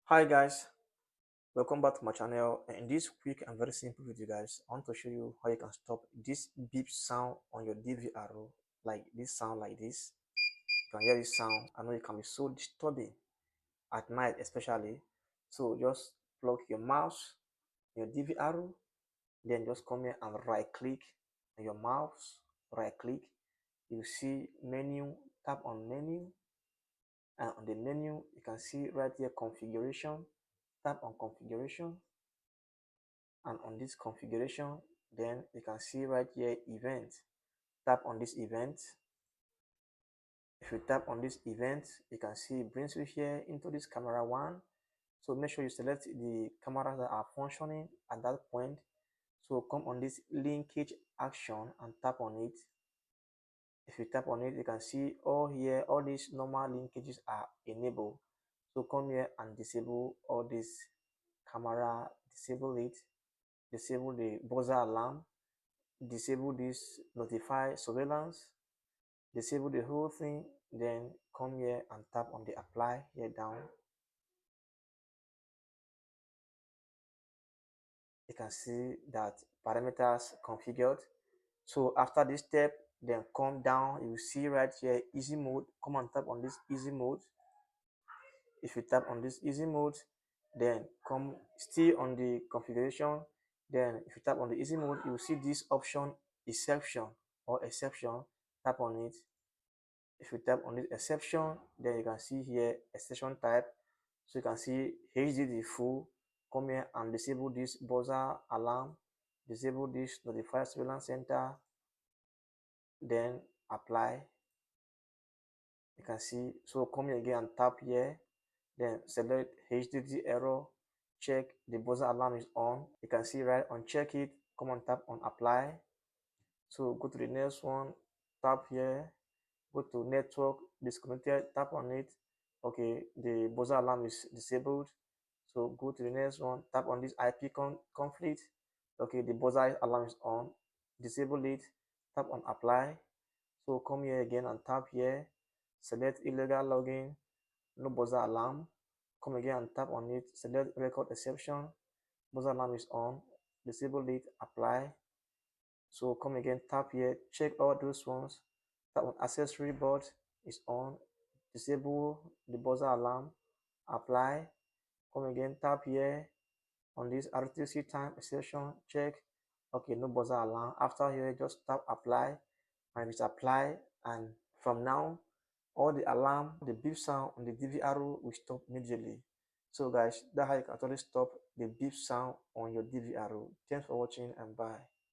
Hi guys, welcome back to my channel. And in this quick and very simple video guys, I want to show you how you can stop this beep sound on your DVR, like this sound like this. You can hear this sound. I know it can be so disturbing at night especially. So just plug your mouse in your DVR, then just come here and right click on your mouse, right click. You see menu, tap on menu, and on the menu you can see right here configuration. Tap on configuration, and on this configuration, then you can see right here event. Tap on this event. If you tap on this event, you can see it brings you here into this camera one. So make sure you select the cameras that are functioning at that point. So come on this linkage action and tap on it. If you tap on it, you can see all here, all these normal linkages are enabled. So come here and disable all this camera, disable it, disable the buzzer alarm, disable this notify surveillance, disable the whole thing, then come here and tap on the apply here down. You can see that parameters configured. So after this step, then come down, you will see right here easy mode. Come and tap on this easy mode. If you tap on this easy mode, then come still on the configuration, then if you tap on the easy mode, you will see this option exception or exception. Tap on it. If you tap on this exception, then you can see here exception type. So you can see HDD full. Come here and disable this buzzer alarm, disable this notify surveillance center, then apply. You can see, so come here again and tap here, then select HDD error, check the buzzer alarm is on. You can see right on check it, come and tap on apply. So go to the next one, tap here, go to network disconnected, tap on it. Okay, the buzzer alarm is disabled. So go to the next one, tap on this IP conflict. Okay, the buzzer alarm is on, disable it, tap on apply. So come here again and tap here, select illegal login, no buzzer alarm. Come again and tap on it, select record exception, buzzer alarm is on, disable it, apply. So come again, tap here, check all those ones, tap on accessory board is on, disable the buzzer alarm, apply. Come again, tap here on this RTC time exception, check. Okay, no buzzer alarm. After here, just tap apply, and it's apply. And from now, all the alarm, the beep sound on the DVR will stop immediately. So guys, that's how you can actually stop the beep sound on your DVR. Thanks for watching and bye.